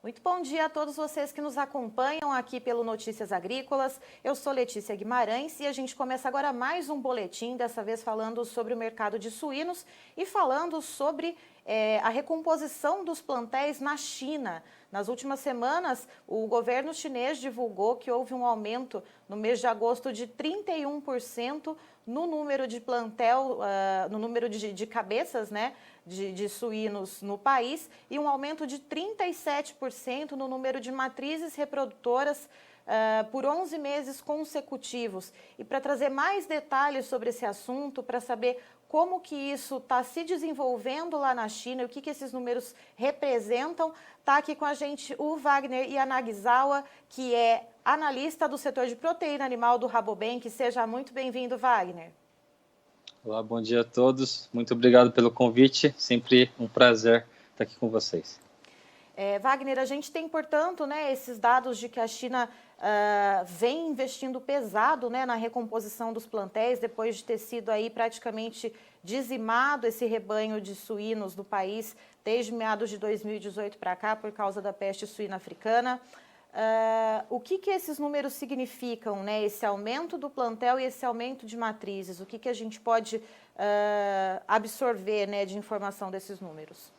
Muito bom dia a todos vocês que nos acompanham aqui pelo Notícias Agrícolas. Eu sou Letícia Guimarães e a gente começa agora mais um boletim, dessa vez falando sobre o mercado de suínos e falando sobre a recomposição dos plantéis na China. Nas últimas semanas, o governo chinês divulgou que houve um aumento no mês de agosto de 31% no número de plantel, no número de cabeças, né, de suínos no país e um aumento de 37% no número de matrizes reprodutoras por 11 meses consecutivos. E para trazer mais detalhes sobre esse assunto, para saber como que isso está se desenvolvendo lá na China e o que esses números representam, está aqui com a gente o Wagner Yanagisawa, que é analista do setor de proteína animal do Rabobank. Seja muito bem-vindo, Wagner. Olá, bom dia a todos. Muito obrigado pelo convite. Sempre um prazer estar aqui com vocês. Wagner, a gente tem, portanto, esses dados de que a China vem investindo pesado, na recomposição dos plantéis, depois de ter sido aí praticamente dizimado esse rebanho de suínos do país desde meados de 2018 para cá, por causa da peste suína africana. O que esses números significam, esse aumento do plantel e esse aumento de matrizes? O que a gente pode absorver, de informação desses números?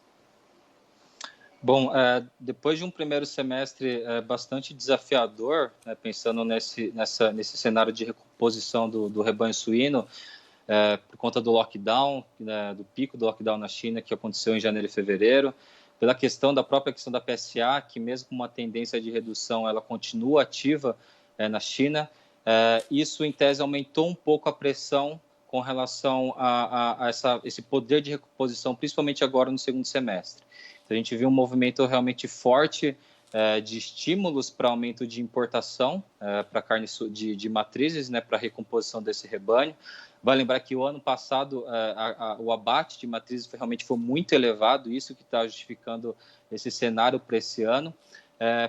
Bom, depois de um primeiro semestre bastante desafiador, pensando nesse cenário de recomposição do rebanho suíno, por conta do lockdown, do pico do lockdown na China, que aconteceu em janeiro e fevereiro, pela própria questão da PSA, que mesmo com uma tendência de redução, ela continua ativa na China. Isso, em tese, aumentou um pouco a pressão com relação a esse poder de recomposição, principalmente agora no segundo semestre. Então, a gente viu um movimento realmente forte de estímulos para aumento de importação para carne de matrizes, para a recomposição desse rebanho. Vale lembrar que o ano passado o abate de matrizes realmente foi muito elevado, isso que está justificando esse cenário para esse ano.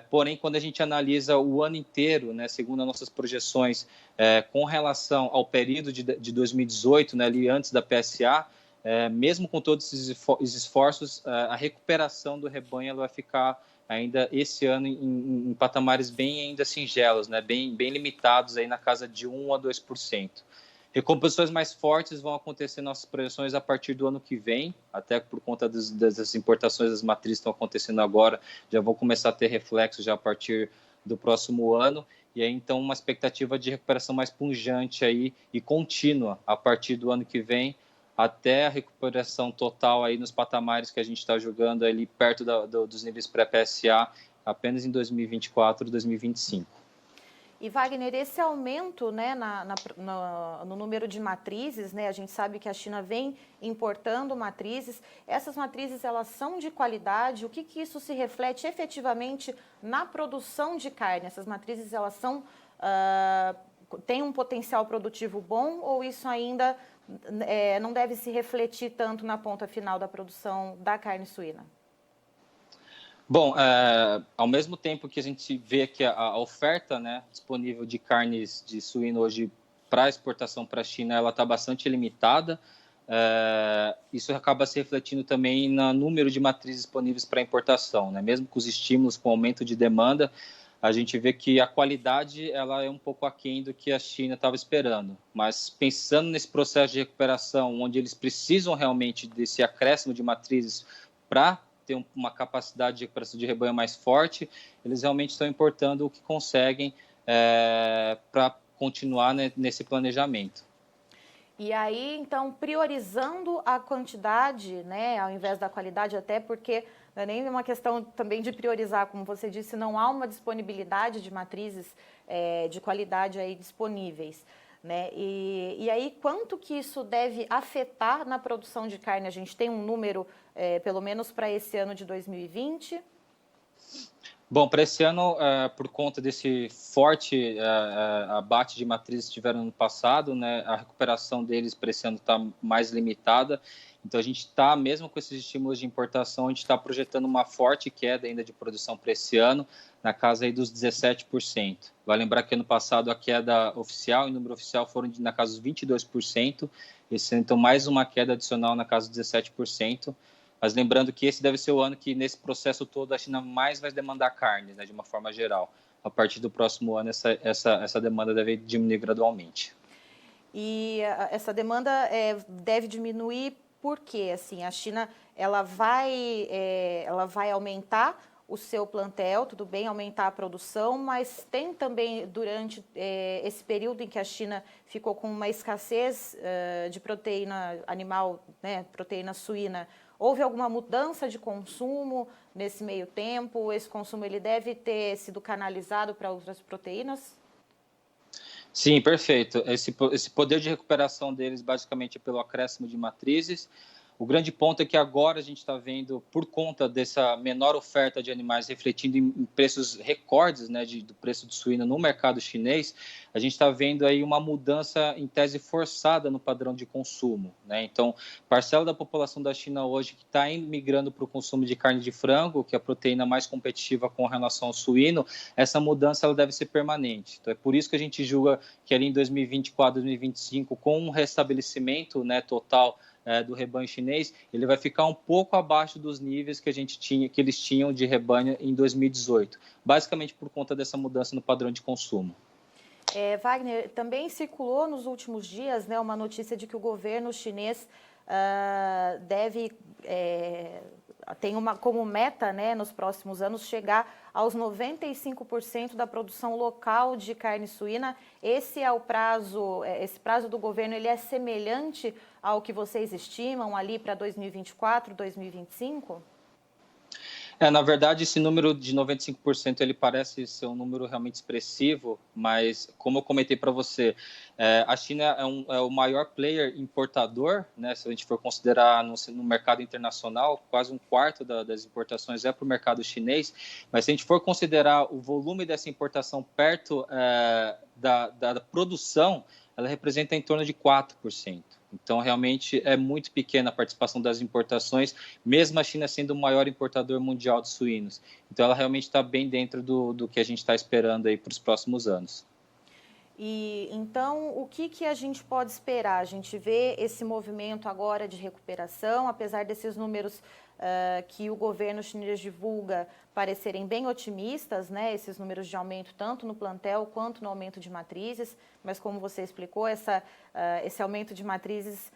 Porém, quando a gente analisa o ano inteiro, segundo as nossas projeções, com relação ao período de 2018, ali antes da PSA, mesmo com todos esses esforços, a recuperação do rebanho ela vai ficar ainda esse ano em patamares bem ainda singelos, bem limitados, aí na casa de 1 a 2%. Recomposições mais fortes vão acontecer nossas projeções a partir do ano que vem, até por conta das importações das matrizes que estão acontecendo agora, já vão começar a ter reflexo já a partir do próximo ano, e aí então uma expectativa de recuperação mais pungente aí e contínua a partir do ano que vem, até a recuperação total aí nos patamares que a gente está jogando ali perto dos níveis pré-PSA apenas em 2024 e 2025. E, Wagner, esse aumento no número de matrizes, a gente sabe que a China vem importando matrizes. Essas matrizes, elas são de qualidade? O que isso se reflete efetivamente na produção de carne? Essas matrizes, elas têm um potencial produtivo bom ou isso ainda não deve se refletir tanto na ponta final da produção da carne suína? Bom, ao mesmo tempo que a gente vê que a oferta disponível de carnes de suíno hoje para exportação para a China ela está bastante limitada, isso acaba se refletindo também no número de matrizes disponíveis para importação. Mesmo com os estímulos, com o aumento de demanda, a gente vê que a qualidade ela é um pouco aquém do que a China estava esperando. Mas pensando nesse processo de recuperação, onde eles precisam realmente desse acréscimo de matrizes para ter uma capacidade de recuperação de rebanho mais forte, eles realmente estão importando o que conseguem para continuar nesse planejamento. E aí, então, priorizando a quantidade, ao invés da qualidade, até porque não é nem uma questão também de priorizar, como você disse, não há uma disponibilidade de matrizes de qualidade aí disponíveis. E aí, quanto que isso deve afetar na produção de carne? A gente tem um número, pelo menos para esse ano de 2020? Bom, para esse ano, por conta desse forte abate de matrizes que tiveram no passado, a recuperação deles para esse ano está mais limitada. Então, a gente está, mesmo com esses estímulos de importação, a gente está projetando uma forte queda ainda de produção para esse ano, na casa aí dos 17%. Vai lembrar que ano passado a queda oficial, em número oficial, foram na casa dos 22%. Esse ano, então, mais uma queda adicional na casa dos 17%. Mas lembrando que esse deve ser o ano que, nesse processo todo, a China mais vai demandar carne, né, de uma forma geral. A partir do próximo ano, essa demanda deve diminuir gradualmente. E essa demanda deve diminuir porque, assim, a China ela vai aumentar o seu plantel, tudo bem, aumentar a produção, mas tem também, durante esse período em que a China ficou com uma escassez de proteína animal, né, proteína suína, houve alguma mudança de consumo nesse meio tempo? Esse consumo ele deve ter sido canalizado para outras proteínas? Sim, perfeito. Esse poder de recuperação deles basicamente é pelo acréscimo de matrizes. O grande ponto é que agora a gente está vendo, por conta dessa menor oferta de animais refletindo em preços recordes, né, do preço de suíno no mercado chinês, a gente está vendo aí uma mudança em tese forçada no padrão de consumo, né? Então, parcela da população da China hoje que está migrando para o consumo de carne de frango, que é a proteína mais competitiva com relação ao suíno, essa mudança ela deve ser permanente. Então, é por isso que a gente julga que ali em 2024, 2025, com um restabelecimento, né, total do rebanho chinês, ele vai ficar um pouco abaixo dos níveis que eles tinham de rebanho em 2018, basicamente por conta dessa mudança no padrão de consumo. Wagner, também circulou nos últimos dias, né, uma notícia de que o governo chinês tem como meta, né, nos próximos anos, chegar aos 95% da produção local de carne suína. Esse prazo do governo, ele é semelhante ao que vocês estimam ali para 2024, 2025? Na verdade, esse número de 95% ele parece ser um número realmente expressivo, mas como eu comentei para você, a China é o maior player importador, né? Se a gente for considerar no mercado internacional, quase um quarto das importações é para o mercado chinês, mas se a gente for considerar o volume dessa importação perto da produção, ela representa em torno de 4%. Então, realmente, é muito pequena a participação das importações, mesmo a China sendo o maior importador mundial de suínos. Então, ela realmente está bem dentro do que a gente está esperando aí para os próximos anos. E então, o que a gente pode esperar? A gente vê esse movimento agora de recuperação, apesar desses números que o governo chinês divulga parecerem bem otimistas, né? Esses números de aumento tanto no plantel quanto no aumento de matrizes, mas como você explicou, esse aumento de matrizes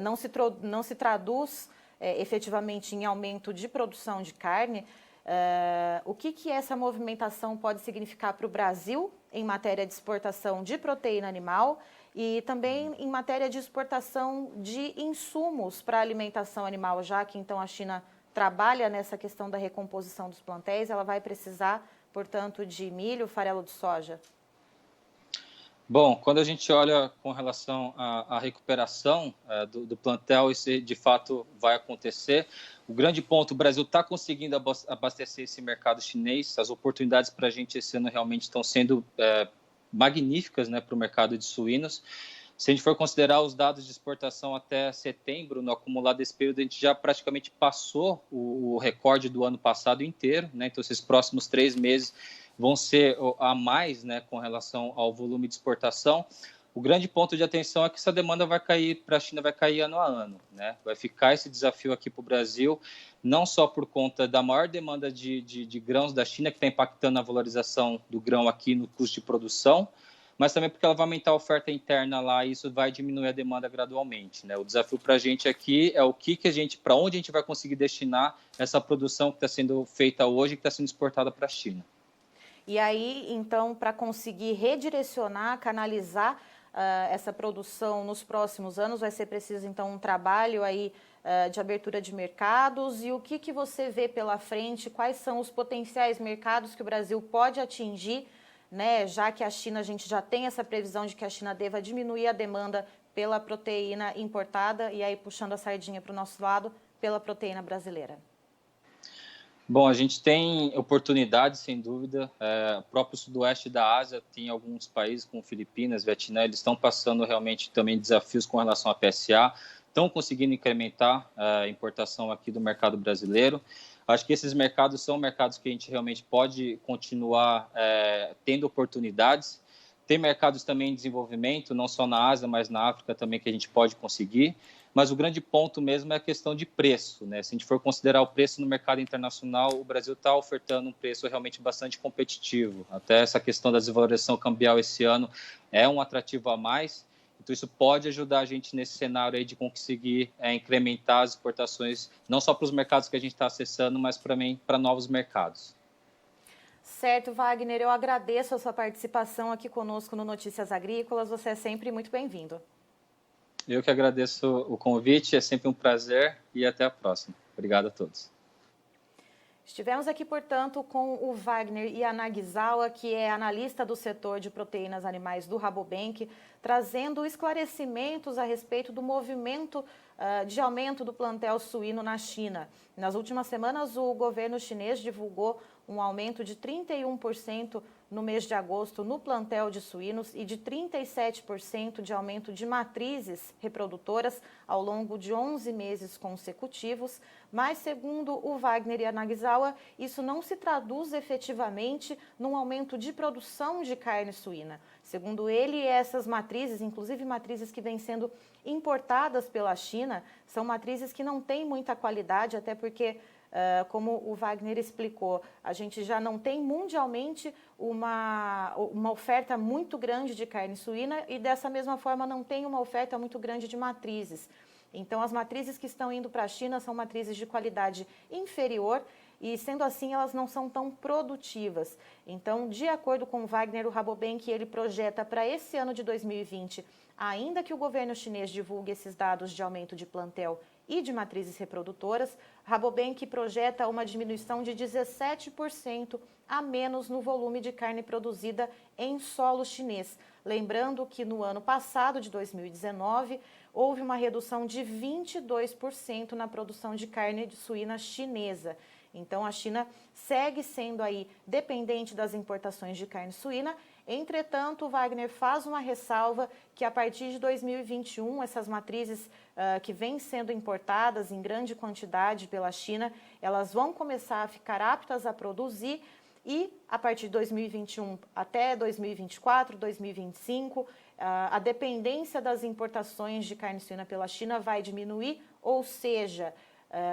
não se traduz efetivamente em aumento de produção de carne. O que essa movimentação pode significar para o Brasil em matéria de exportação de proteína animal e também em matéria de exportação de insumos para alimentação animal, já que então a China trabalha nessa questão da recomposição dos plantéis, ela vai precisar, portanto, de milho, farelo de soja? Bom, quando a gente olha com relação à recuperação do plantel, isso de fato vai acontecer. O grande ponto, o Brasil está conseguindo abastecer esse mercado chinês, as oportunidades para a gente esse ano realmente estão sendo magníficas, né, para o mercado de suínos. Se a gente for considerar os dados de exportação até setembro, no acumulado desse período, a gente já praticamente passou o recorde do ano passado inteiro, né? Então, esses próximos 3 meses vão ser a mais, né, com relação ao volume de exportação. O grande ponto de atenção é que essa demanda vai cair para a China, vai cair ano a ano, né? Vai ficar esse desafio aqui para o Brasil, não só por conta da maior demanda de grãos da China, que está impactando a valorização do grão aqui no custo de produção, mas também porque ela vai aumentar a oferta interna lá e isso vai diminuir a demanda gradualmente, né? O desafio para a gente aqui é para onde a gente vai conseguir destinar essa produção que está sendo feita hoje e que está sendo exportada para a China. E aí, então, para conseguir redirecionar, canalizar essa produção nos próximos anos, vai ser preciso, então, um trabalho aí de abertura de mercados. E o que você vê pela frente? Quais são os potenciais mercados que o Brasil pode atingir, né? Já que a China, a gente já tem essa previsão de que a China deva diminuir a demanda pela proteína importada e aí puxando a sardinha para o nosso lado, pela proteína brasileira. Bom, a gente tem oportunidades, sem dúvida. O próprio sudoeste da Ásia tem alguns países, como Filipinas, Vietnã, eles estão passando realmente também desafios com relação à PSA, estão conseguindo incrementar a importação aqui do mercado brasileiro. Acho que esses mercados são mercados que a gente realmente pode continuar tendo oportunidades. Tem mercados também em desenvolvimento, não só na Ásia, mas na África também que a gente pode conseguir. mas o grande ponto mesmo é a questão de preço, né? Se a gente for considerar o preço no mercado internacional, o Brasil está ofertando um preço realmente bastante competitivo. Até essa questão da desvalorização cambial esse ano é um atrativo a mais, então isso pode ajudar a gente nesse cenário aí de conseguir incrementar as exportações, não só para os mercados que a gente está acessando, mas também para novos mercados. Certo, Wagner, eu agradeço a sua participação aqui conosco no Notícias Agrícolas, você é sempre muito bem-vindo. Eu que agradeço o convite, é sempre um prazer e até a próxima. Obrigado a todos. Estivemos aqui, portanto, com o Wagner Yanagisawa, que é analista do setor de proteínas animais do Rabobank, trazendo esclarecimentos a respeito do movimento de aumento do plantel suíno na China. Nas últimas semanas, o governo chinês divulgou um aumento de 31% no mês de agosto no plantel de suínos e de 37% de aumento de matrizes reprodutoras ao longo de 11 meses consecutivos. Mas, segundo o Wagner Yanagisawa, isso não se traduz efetivamente num aumento de produção de carne suína. Segundo ele, essas matrizes, inclusive matrizes que vêm sendo importadas pela China, são matrizes que não têm muita qualidade, até porque, como o Wagner explicou, a gente já não tem mundialmente uma oferta muito grande de carne suína e, dessa mesma forma, não tem uma oferta muito grande de matrizes. Então, as matrizes que estão indo para a China são matrizes de qualidade inferior e, sendo assim, elas não são tão produtivas. Então, de acordo com o Wagner, o Rabobank, ele projeta para esse ano de 2020, ainda que o governo chinês divulgue esses dados de aumento de plantel e de matrizes reprodutoras, Rabobank projeta uma diminuição de 17% a menos no volume de carne produzida em solo chinês. Lembrando que no ano passado, de 2019, houve uma redução de 22% na produção de carne suína chinesa. Então, a China segue sendo aí dependente das importações de carne suína. Entretanto, o Wagner faz uma ressalva que a partir de 2021, essas matrizes que vêm sendo importadas em grande quantidade pela China, elas vão começar a ficar aptas a produzir e, a partir de 2021 até 2024, 2025, a dependência das importações de carne suína pela China vai diminuir, ou seja,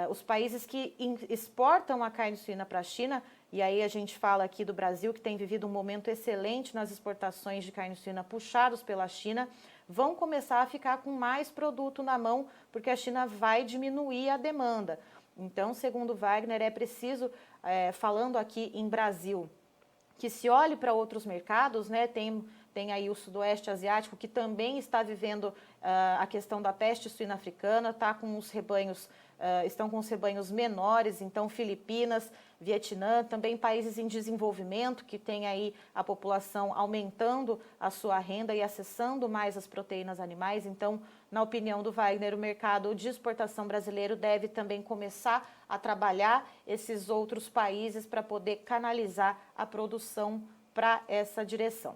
os países que exportam a carne suína para a China, e aí a gente fala aqui do Brasil, que tem vivido um momento excelente nas exportações de carne suína puxados pela China, vão começar a ficar com mais produto na mão, porque a China vai diminuir a demanda. Então, segundo Wagner, é preciso, falando aqui em Brasil, que se olhe para outros mercados, né? Tem aí o Sudoeste Asiático, que também está vivendo a questão da peste suína africana, estão com os rebanhos menores, então Filipinas, Vietnã, também países em desenvolvimento, que tem aí a população aumentando a sua renda e acessando mais as proteínas animais. Então, na opinião do Wagner, o mercado de exportação brasileiro deve também começar a trabalhar esses outros países para poder canalizar a produção para essa direção.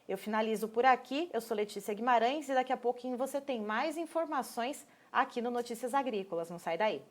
Eu finalizo por aqui, eu sou Letícia Guimarães e daqui a pouquinho você tem mais informações aqui no Notícias Agrícolas. Não sai daí.